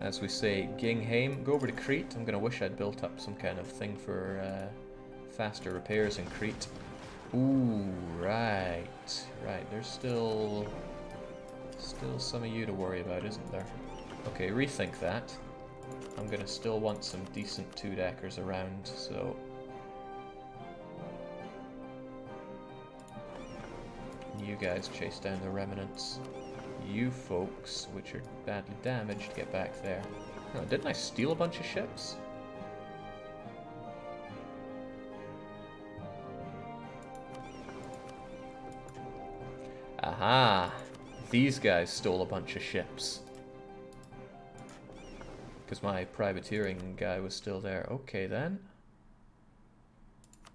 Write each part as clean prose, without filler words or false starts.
As we say, Ginghaim, go over to Crete. I'm gonna wish I'd built up some kind of thing for faster repairs in Crete. Ooh, right. There's still some of you to worry about, isn't there? Okay, rethink that. I'm gonna still want some decent two-deckers around, so... You guys chase down the remnants. You folks, which are badly damaged, get back there. Oh, didn't I steal a bunch of ships? Aha! These guys stole a bunch of ships. Because my privateering guy was still there. Okay then.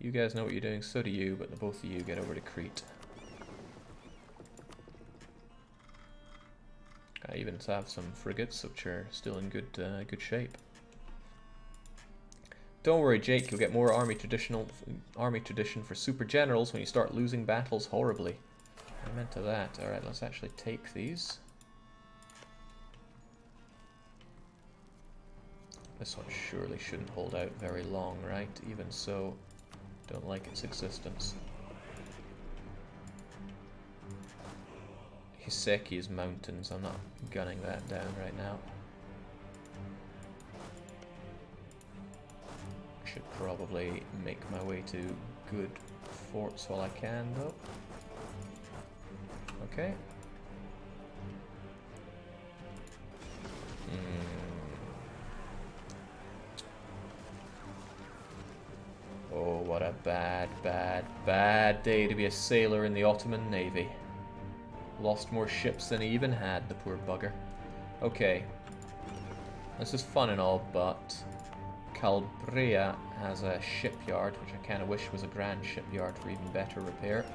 You guys know what you're doing, so do you, but the both of you get over to Crete. I even have some frigates which are still in good shape. Don't worry, Jake, you'll get more army tradition for super generals when you start losing battles horribly. I meant to that. Alright, let's actually take these. This one surely shouldn't hold out very long, right? Even so, don't like its existence. Hiseki's mountains, I'm not gunning that down right now. Should probably make my way to good forts while I can, though. Okay. Oh, what a bad day to be a sailor in the Ottoman Navy. Lost more ships than he even had, the poor bugger. Okay. This is fun and all, but Calabria has a shipyard, which I kind of wish was a grand shipyard for even better repair.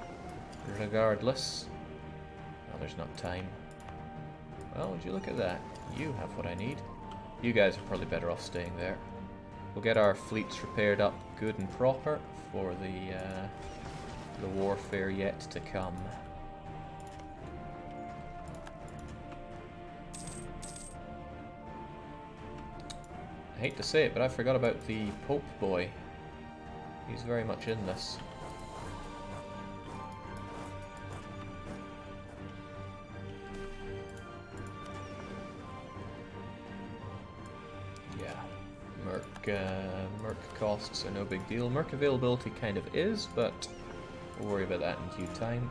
Regardless. Oh, there's not time. Well, would you look at that? You have what I need. You guys are probably better off staying there. We'll get our fleets repaired up good and proper for the warfare yet to come. I hate to say it, but I forgot about the Pope boy. He's very much in this. Yeah, Merc costs are no big deal. Merc availability kind of is, but we'll worry about that in due time.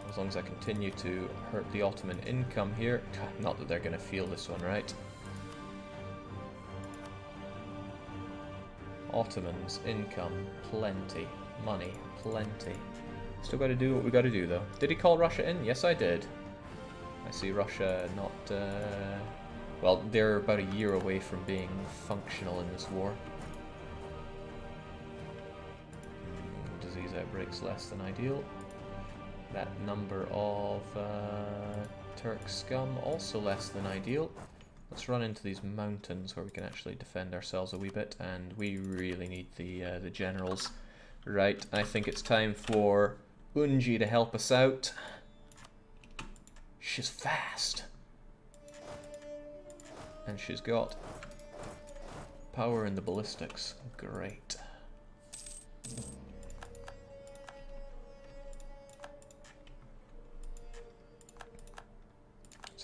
As long as I continue to hurt the Ottoman income here. Not that they're going to feel this one, right? Ottomans, income, plenty. Money, plenty. Still got to do what we got to do, though. Did he call Russia in? Yes, I did. I see Russia not... well, they're about a year away from being functional in this war. Disease outbreaks less than ideal. That number of Turk scum also less than ideal. Let's run into these mountains where we can actually defend ourselves a wee bit, and we really need the generals. Right, I think it's time for Unji to help us out. She's fast. And she's got power in the ballistics. Great.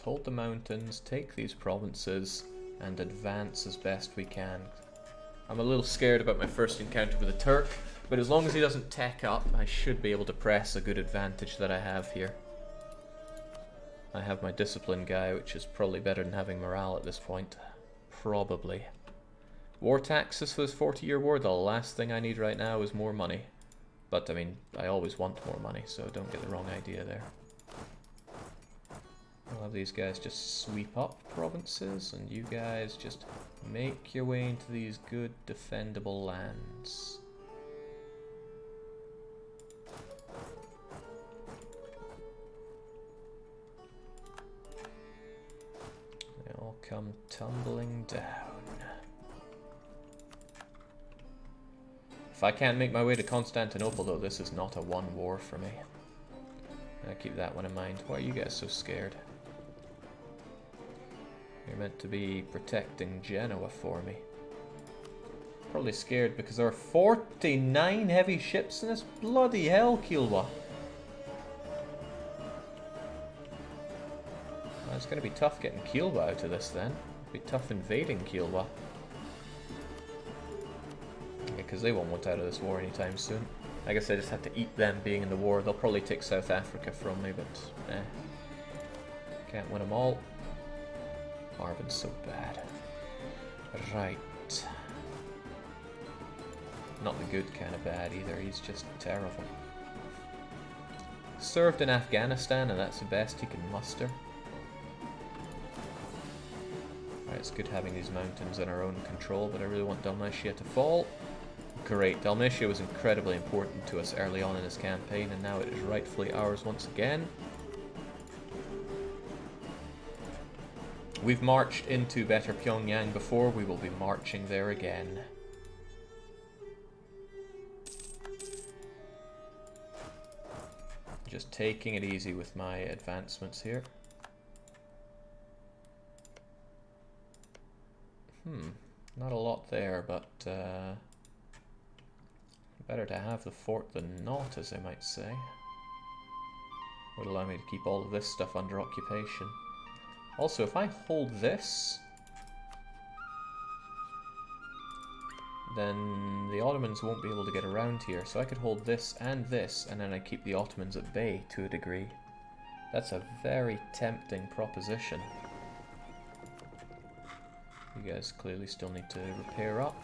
Hold the mountains, take these provinces, and advance as best we can. I'm a little scared about my first encounter with a Turk, but as long as he doesn't tech up, I should be able to press a good advantage that I have here. I have my discipline guy, which is probably better than having morale at this point. Probably. War taxes for this 40-year war, the last thing I need right now is more money. But, I mean, I always want more money, so don't get the wrong idea there. I'll have these guys just sweep up provinces, and you guys just make your way into these good defendable lands. They all come tumbling down. If I can't make my way to Constantinople, though, this is not a one war for me. I'll keep that one in mind. Why are you guys so scared? You're meant to be protecting Genoa for me. Probably scared because there are 49 heavy ships in this bloody hell, Kilwa. Well, it's going to be tough getting Kilwa out of this then. It'll be tough invading Kilwa. Yeah, because they won't want out of this war anytime soon. I guess I just have to eat them being in the war. They'll probably take South Africa from me, but can't win them all. Marvin's so bad. Right. Not the good kind of bad either, he's just terrible. Served in Afghanistan and that's the best he can muster. Right, it's good having these mountains in our own control, but I really want Dalmatia to fall. Great, Dalmatia was incredibly important to us early on in this campaign, and now it is rightfully ours once again. We've marched into better Pyongyang before, we will be marching there again. Just taking it easy with my advancements here. Not a lot there, but better to have the fort than not, as they might say. Would allow me to keep all of this stuff under occupation. Also, if I hold this, then the Ottomans won't be able to get around here. So I could hold this, and then I keep the Ottomans at bay to a degree. That's a very tempting proposition. You guys clearly still need to repair up.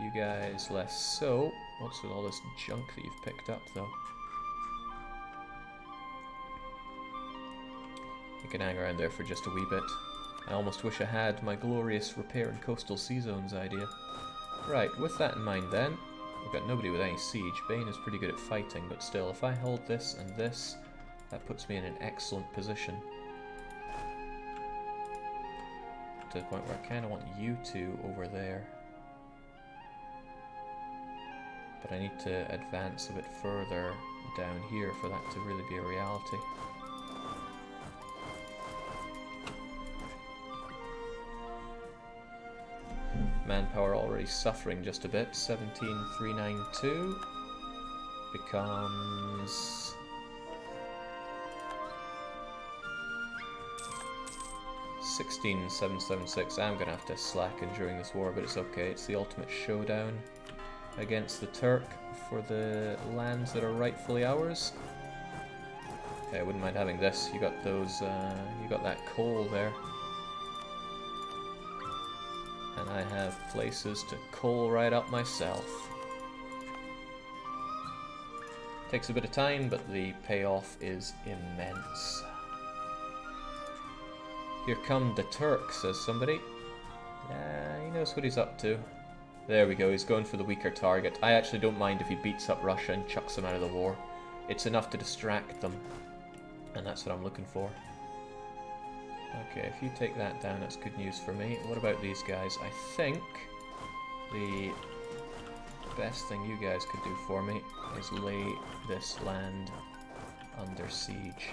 You guys less so. What's with all this junk that you've picked up, though? You can hang around there for just a wee bit. I almost wish I had my glorious repair in coastal sea zones idea. Right, with that in mind then, we've got nobody with any siege. Bane is pretty good at fighting, but still, if I hold this and this, that puts me in an excellent position. To the point where I kind of want you two over there. But I need to advance a bit further down here for that to really be a reality. Manpower already suffering just a bit. 17,392 becomes 16,776. I'm gonna have to slacken during this war, but it's okay. It's the ultimate showdown against the Turk for the lands that are rightfully ours. Okay, I wouldn't mind having this. You got those. You got that coal there. And I have places to coal right up myself. Takes a bit of time, but the payoff is immense. Here come the Turk, says somebody. He knows what he's up to. There we go, he's going for the weaker target. I actually don't mind if he beats up Russia and chucks them out of the war. It's enough to distract them. And that's what I'm looking for. Okay, if you take that down, that's good news for me. What about these guys? I think the best thing you guys could do for me is lay this land under siege.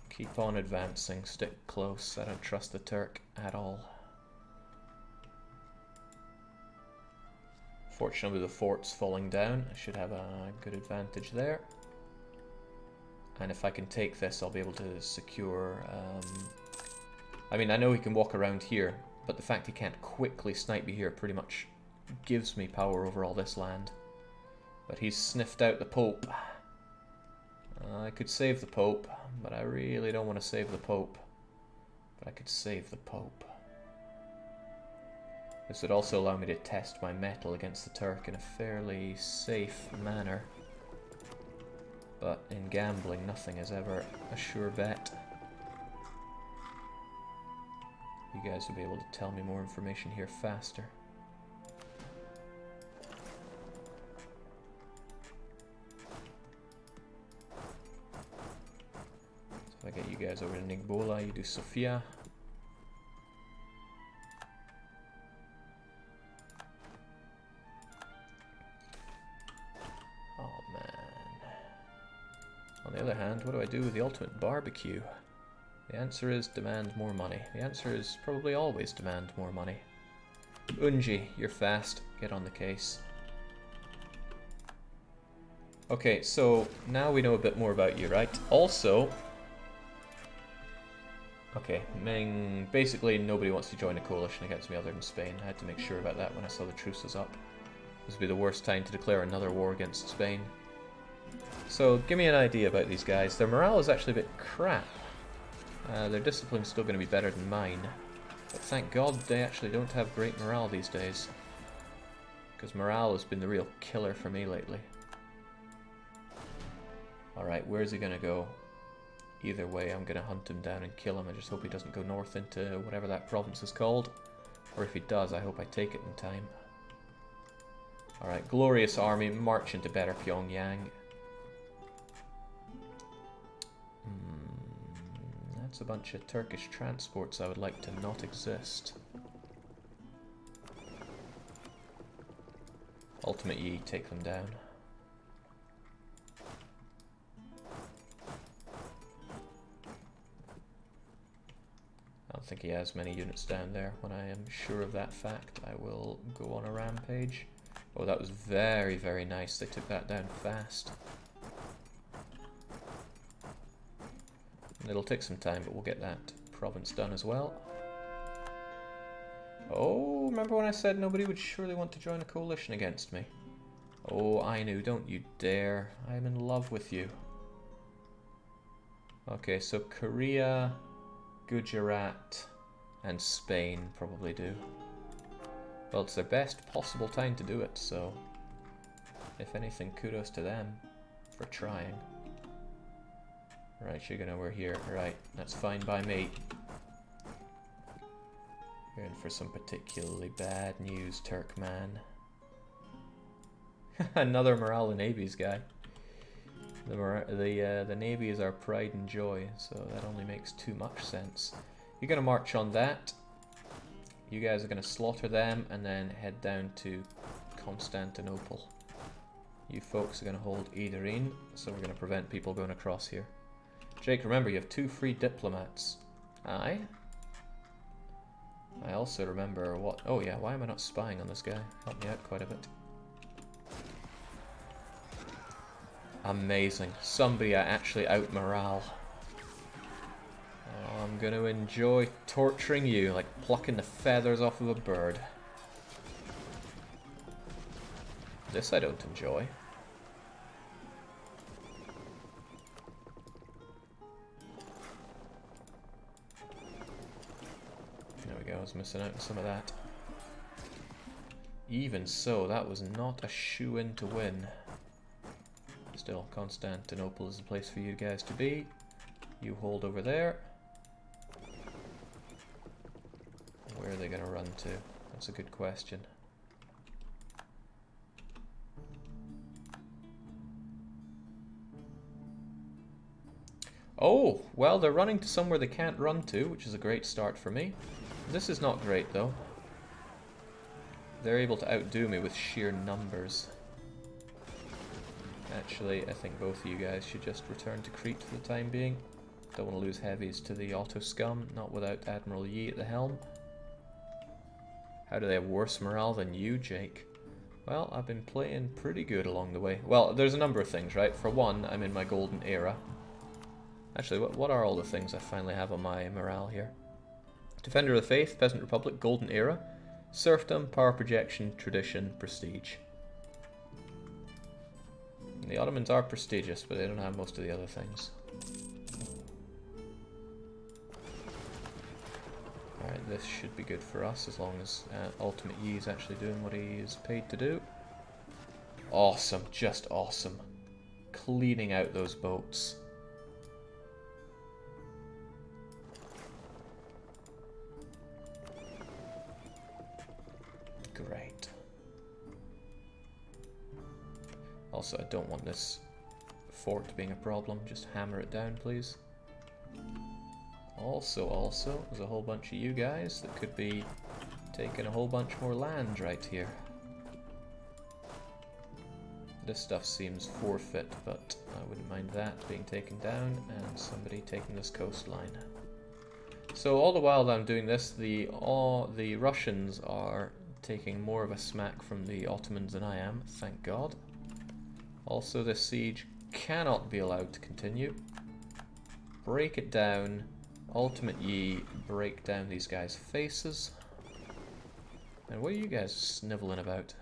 Keep on advancing, stick close. I don't trust the Turk at all. Fortunately, the fort's falling down. I should have a good advantage there. And if I can take this, I'll be able to secure... I mean, I know he can walk around here, but the fact he can't quickly snipe me here pretty much gives me power over all this land. But he's sniffed out the Pope. I could save the Pope, but I really don't want to save the Pope. But I could save the Pope. This would also allow me to test my metal against the Turk in a fairly safe manner. But in gambling, nothing is ever a sure bet. You guys will be able to tell me more information here faster. So if I get you guys over to Nigbola, you do Sofia. On the what do I do with the ultimate barbecue? The answer is demand more money. The answer is probably always demand more money. Unji, you're fast. Get on the case. Okay, so now we know a bit more about you, right? Also, okay, Ming, basically nobody wants to join a coalition against me other than Spain. I had to make sure about that when I saw the truce was up. This would be the worst time to declare another war against Spain. So, give me an idea about these guys. Their morale is actually a bit crap. Their discipline's still going to be better than mine. But thank God they actually don't have great morale these days. Because morale has been the real killer for me lately. Alright, where's he going to go? Either way, I'm going to hunt him down and kill him. I just hope he doesn't go north into whatever that province is called. Or if he does, I hope I take it in time. Alright, glorious army, march into better Pyongyang. That's a bunch of Turkish transports I would like to not exist. Ultimate Yi, take them down. I don't think he has many units down there. When I am sure of that fact, I will go on a rampage. Oh, that was very, very nice. They took that down fast. And it'll take some time, but we'll get that province done as well. Oh, remember when I said nobody would surely want to join a coalition against me? Oh, Ainu, don't you dare. I'm in love with you. Okay, so Korea, Gujarat, and Spain probably do. Well, it's their best possible time to do it, so if anything, kudos to them for trying. Right, you're gonna, we're here. Right, that's fine by me. You're in for some particularly bad news, Turkman. Another morale and navies guy. The navy is our pride and joy, so that only makes too much sense. You're gonna march on that. You guys are gonna slaughter them and then head down to Constantinople. You folks are gonna hold Idarin, so we're gonna prevent people going across here. Jake, remember you have 2 free diplomats. Aye. I also remember what... Oh yeah, why am I not spying on this guy? Helped me out quite a bit. Amazing. Somebody actually out morale. Oh, I'm going to enjoy torturing you, like plucking the feathers off of a bird. This I don't enjoy. There we go, I was missing out on some of that. Even so, that was not a shoo-in to win. Still, Constantinople is the place for you guys to be. You hold over there. Where are they going to run to? That's a good question. Oh, well, they're running to somewhere they can't run to, which is a great start for me. This is not great, though. They're able to outdo me with sheer numbers. Actually, I think both of you guys should just return to Crete for the time being. Don't want to lose heavies to the Otto scum, not without Admiral Yi at the helm. How do they have worse morale than you, Jake? Well, I've been playing pretty good along the way. Well, there's a number of things, right? For one, I'm in my golden era. Actually, what are all the things I finally have on my morale here? Defender of the Faith, Peasant Republic, Golden Era, Serfdom, Power Projection, Tradition, Prestige. And the Ottomans are prestigious, but they don't have most of the other things. Alright, this should be good for us as long as Ultimate Yi is actually doing what he is paid to do. Awesome, just awesome. Cleaning out those boats. Great. Also, I don't want this fort being a problem. Just hammer it down, please. Also, there's a whole bunch of you guys that could be taking a whole bunch more land right here. This stuff seems forfeit, but I wouldn't mind that being taken down and somebody taking this coastline. So all the while that I'm doing this, the Russians are taking more of a smack from the Ottomans than I am, thank God. Also, this siege cannot be allowed to continue. Break it down. Ultimate Yi, break down these guys' faces. And what are you guys sniveling about?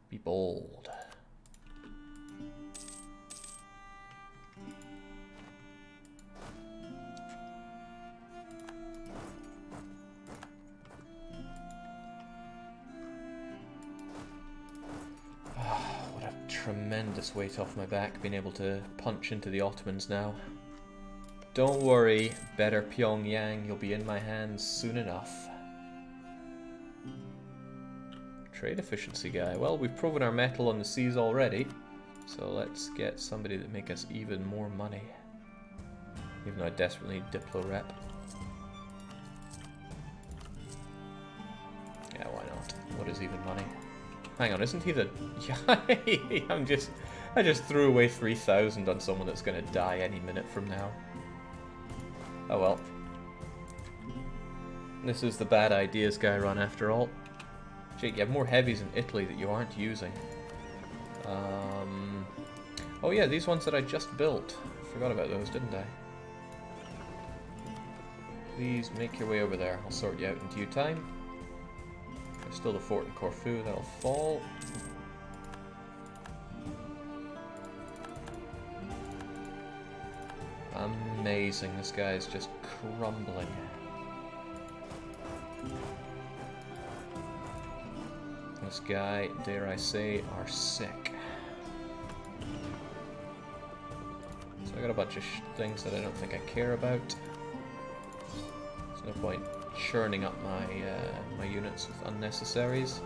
Be bold. What a tremendous weight off my back being able to punch into the Ottomans now. Don't worry, better Pyongyang, you'll be in my hands soon enough. Trade efficiency guy. Well, we've proven our mettle on the seas already, so let's get somebody that make us even more money. Even though I desperately need Diplo rep. Yeah, why not? What is even money? Hang on, isn't he the... Yeah, I just threw away 3,000 on someone that's going to die any minute from now. Oh well. This is the bad ideas guy run after all. Jake, you have more heavies in Italy that you aren't using. Oh yeah, these ones that I just built. Forgot about those, didn't I? Please make your way over there. I'll sort you out in due time. There's still the fort in Corfu, that'll fall. Amazing, this guy is just crumbling. This guy, dare I say, are sick. So I got a bunch of things that I don't think I care about. There's no point churning up my units with unnecessaries.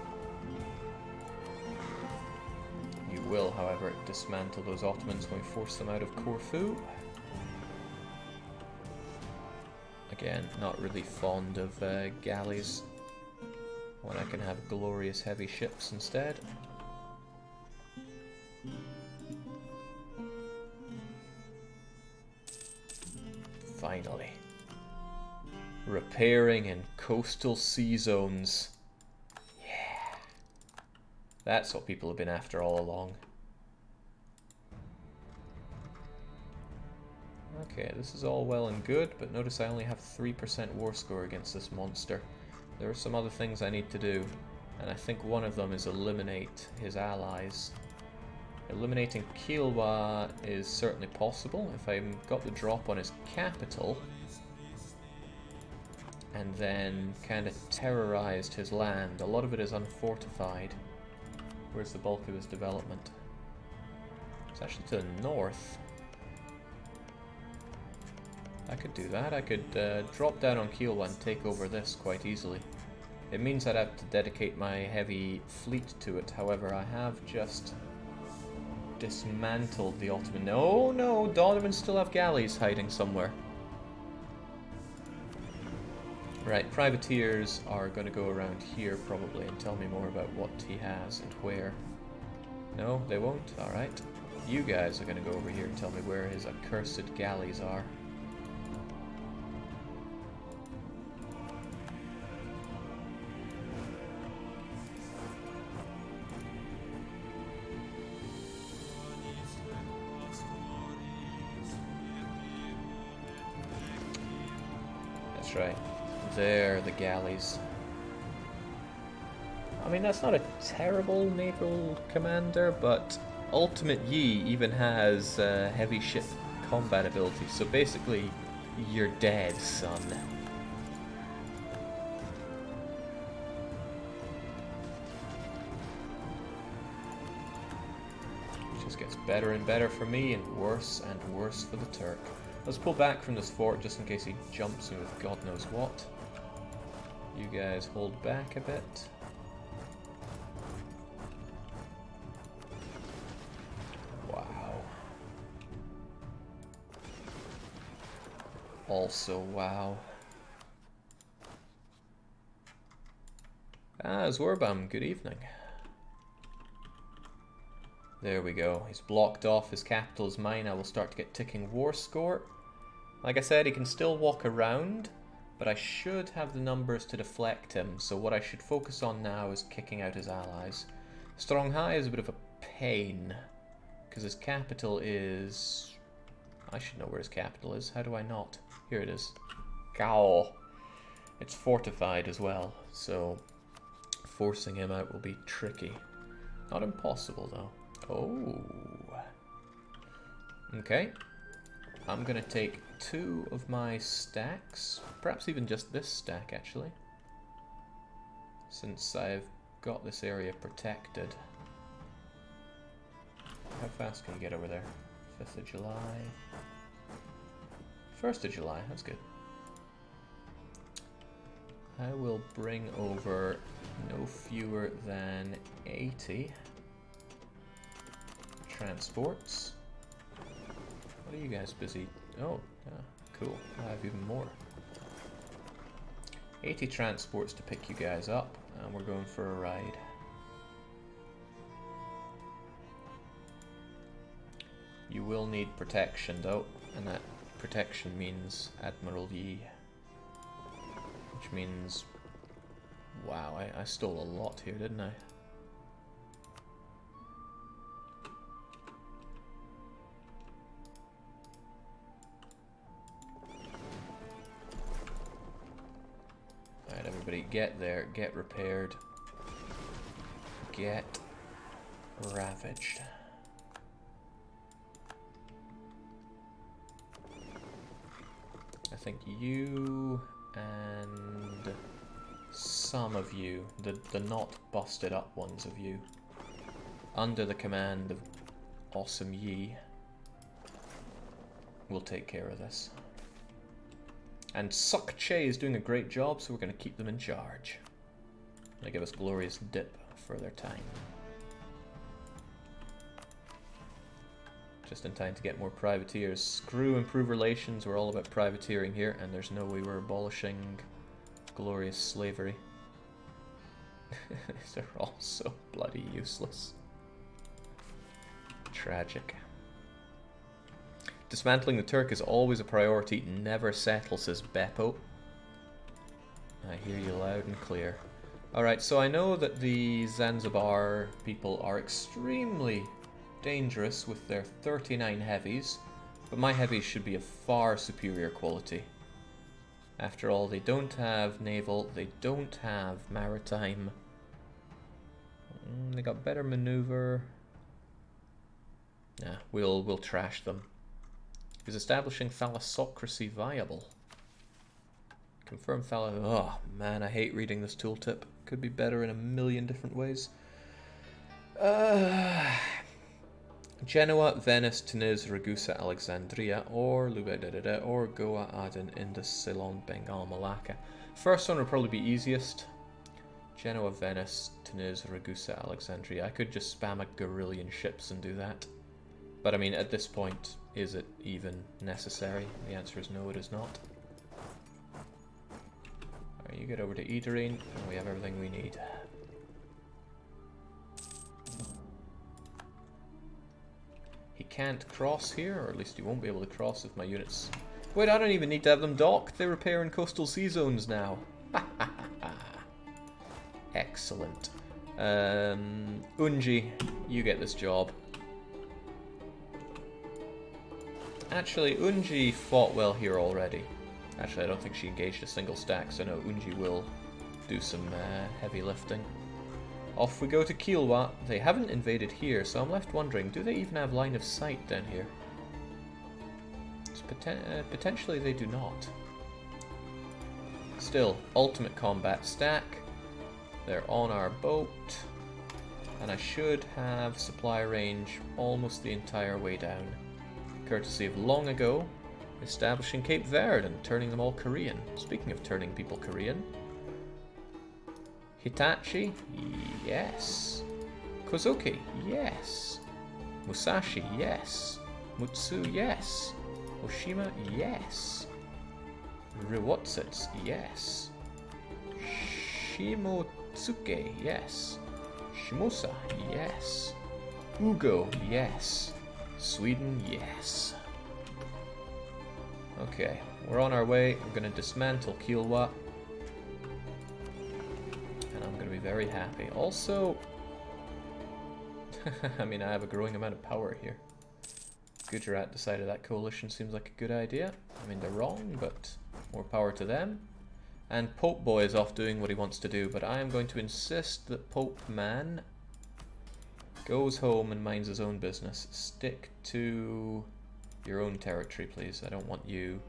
You will, however, dismantle those Ottomans when we force them out of Corfu. Again, not really fond of galleys when I can have glorious heavy ships instead. Finally. Repairing in coastal sea zones. Yeah. That's what people have been after all along. Okay, this is all well and good, but notice I only have 3% war score against this monster. There are some other things I need to do, and I think one of them is eliminate his allies. Eliminating Kilwa is certainly possible if I got the drop on his capital and then kind of terrorized his land. A lot of it is unfortified. Where's the bulk of his development? It's actually to the north. I could do that. I could drop down on Kilwa and take over this quite easily. It means I'd have to dedicate my heavy fleet to it. However, I have just dismantled the Ottoman. No, no, the Ottomans still have galleys hiding somewhere. Right, privateers are going to go around here probably and tell me more about what he has and where. No, they won't? Alright. You guys are going to go over here and tell me where his accursed galleys are. That's right. There, the galleys. I mean, that's not a terrible naval commander, but Ultimate Yi even has heavy ship combat ability, so basically, you're dead, son. It just gets better and better for me, and worse for the Turk. Let's pull back from this fort just in case he jumps me with God knows what. You guys hold back a bit. Wow. Also, wow. Ah, Zorbam, good evening. There we go. He's blocked off. His capital is mine. I will start to get ticking war score. Like I said, he can still walk around, but I should have the numbers to deflect him. So what I should focus on now is kicking out his allies. Strong High is a bit of a pain, because his capital is... I should know where his capital is. How do I not? Here it is. Gao. It's fortified as well, so forcing him out will be tricky. Not impossible, though. Oh. Okay. I'm going to take 2 of my stacks. Perhaps even just this stack, actually. Since I've got this area protected. How fast can you get over there? 5th of July. 1st of July, that's good. I will bring over no fewer than 80 transports. What are you guys busy? Oh, cool. I have even more. 80 transports to pick you guys up, and we're going for a ride. You will need protection though, and that protection means Admiral Yi. Which means... Wow, I stole a lot here, didn't I? Alright, everybody, get there, get repaired, get ravaged. I think you and some of you, the not busted up ones of you, under the command of Awesome Yi, will take care of this. And Suk Che is doing a great job, so we're going to keep them in charge. They give us glorious dip for their time. Just in time to get more privateers. Screw improve relations, we're all about privateering here, and there's no way we're abolishing glorious slavery. They're all so bloody useless. Tragic. Dismantling the Turk is always a priority, never settle, says Beppo. I hear you loud and clear. Alright, so I know that the Zanzibar people are extremely dangerous with their 39 heavies, but my heavies should be of far superior quality. After all, they don't have naval, they don't have maritime. They got better maneuver. Nah, we'll trash them. Is establishing thalassocracy viable? Confirm thalass... Oh man, I hate reading this tooltip. Could be better in a million different ways. Genoa, Venice, Tunis, Ragusa, Alexandria, or Luba, or Goa, Aden, Indus, Ceylon, Bengal, Malacca. First one would probably be easiest. Genoa, Venice, Tunis, Ragusa, Alexandria. I could just spam a gorillion ships and do that. But I mean, at this point, is it even necessary? The answer is no, it is not. Alright, you get over to Edirene, and we have everything we need. He can't cross here, or at least he won't be able to cross if my units... Wait, I don't even need to have them dock. They repair in coastal sea zones now. Excellent. Unji, you get this job. Actually, Unji fought well here already. Actually, I don't think she engaged a single stack, so no, Unji will do some heavy lifting. Off we go to Kilwa. They haven't invaded here, so I'm left wondering, do they even have line of sight down here? Potentially they do not. Still, ultimate combat stack. They're on our boat. And I should have supply range almost the entire way down. Courtesy of long ago, establishing Cape Verde and turning them all Korean. Speaking of turning people Korean. Hitachi, yes. Kozuki, yes. Musashi, yes. Mutsu, yes. Oshima, yes. Rywotsets, yes. Shimotsuke, yes. Shimosa, yes. Ugo, yes. Sweden, yes. Okay, we're on our way. We're going to dismantle Kilwa. And I'm going to be very happy. Also, I mean, I have a growing amount of power here. Gujarat decided that coalition seems like a good idea. I mean, they're wrong, but more power to them. And Pope Boy is off doing what he wants to do, but I am going to insist that Pope Man goes home and minds his own business. Stick to your own territory, please. I don't want you...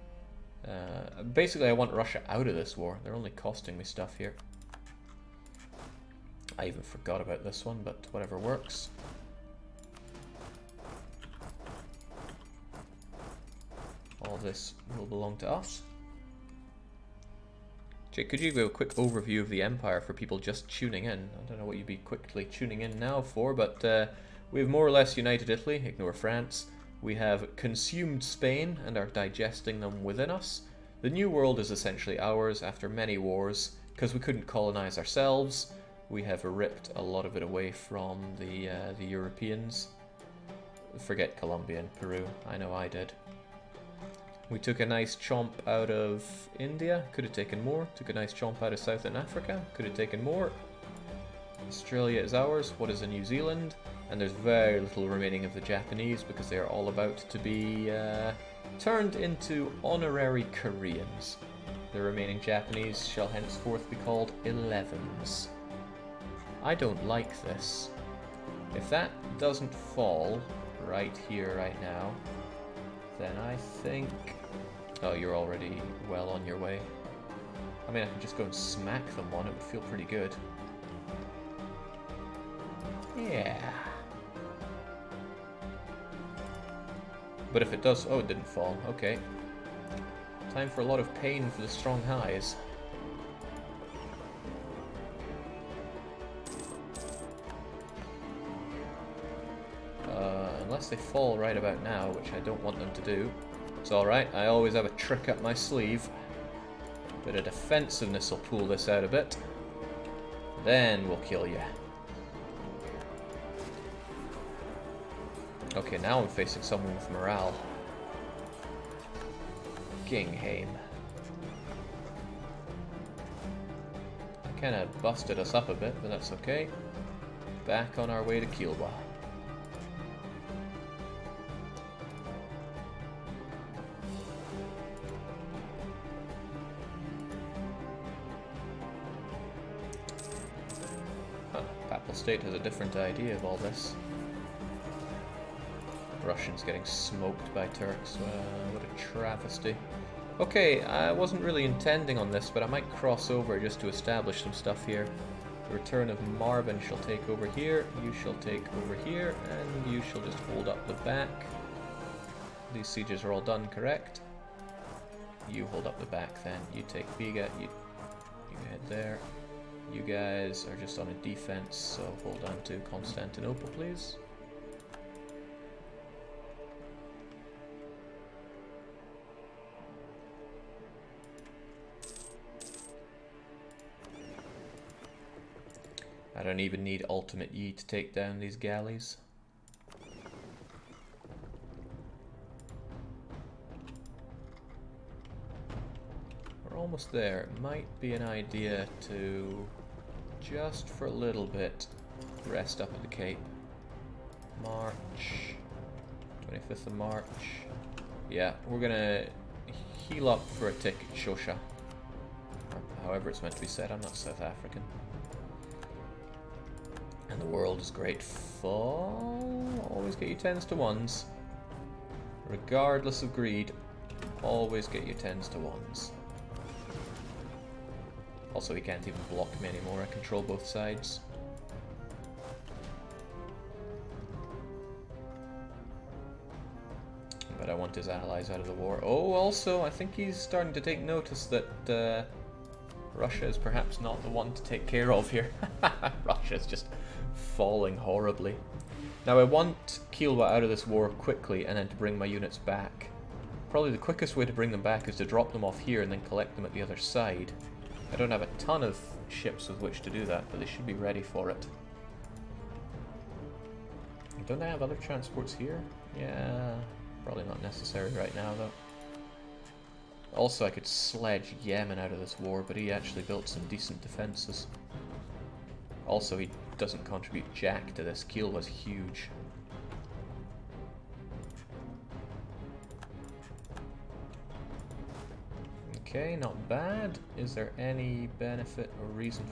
basically, I want Russia out of this war. They're only costing me stuff here. I even forgot about this one, but whatever works. All this will belong to us. Jake, could you give a quick overview of the Empire for people just tuning in? I don't know what you'd be quickly tuning in now for, but we have more or less united Italy, ignore France. We have consumed Spain and are digesting them within us. The New World is essentially ours after many wars, because we couldn't colonize ourselves. We have ripped a lot of it away from the Europeans. Forget Colombia and Peru, I know I did. We took a nice chomp out of India, could have taken more. Took a nice chomp out of Southern Africa, could have taken more. Australia is ours, what is in New Zealand? And there's very little remaining of the Japanese because they are all about to be turned into honorary Koreans. The remaining Japanese shall henceforth be called 11s. I don't like this. If that doesn't fall right here, right now, then I think... Oh, you're already well on your way. I mean, I can just go and smack them one, it would feel pretty good. Yeah. But if it does... Oh, it didn't fall. Okay. Time for a lot of pain for the strong highs. Unless they fall right about now, which I don't want them to do. It's alright, I always have a trick up my sleeve. Bit of defensiveness will pull this out a bit. Then we'll kill you. Okay, now I'm facing someone with morale. Gingham. Kinda busted us up a bit, but that's okay. Back on our way to Kilwa. State has a different idea of all this. Russians getting smoked by Turks. What a travesty. Okay, I wasn't really intending on this, but I might cross over just to establish some stuff here. The return of Marvin shall take over here, you shall take over here, and you shall just hold up the back. These sieges are all done, correct? You hold up the back then. You take Biga, you head there. You guys are just on a defense, so hold on to Constantinople, please. I don't even need ultimate Yi to take down these galleys. We're almost there. It might be an idea to, just for a little bit, rest up at the Cape. March. 25th of March. Yeah, we're gonna heal up for a tick at Shosha. Or however it's meant to be said, I'm not South African. And the world is grateful. Always get your 10s to 1s. Regardless of greed, always get your 10s to 1s. Also, he can't even block me anymore. I control both sides. But I want his allies out of the war. Oh, also, I think he's starting to take notice that Russia is perhaps not the one to take care of here. Russia's just falling horribly. Now, I want Kilwa out of this war quickly and then to bring my units back. Probably the quickest way to bring them back is to drop them off here and then collect them at the other side. I don't have a ton of ships with which to do that, but they should be ready for it. Don't they have other transports here? Yeah, probably not necessary right now though. Also, I could sledge Yemen out of this war, but he actually built some decent defenses. Also, he doesn't contribute jack to this. Kiel was huge. Okay, not bad. Is there any benefit or reason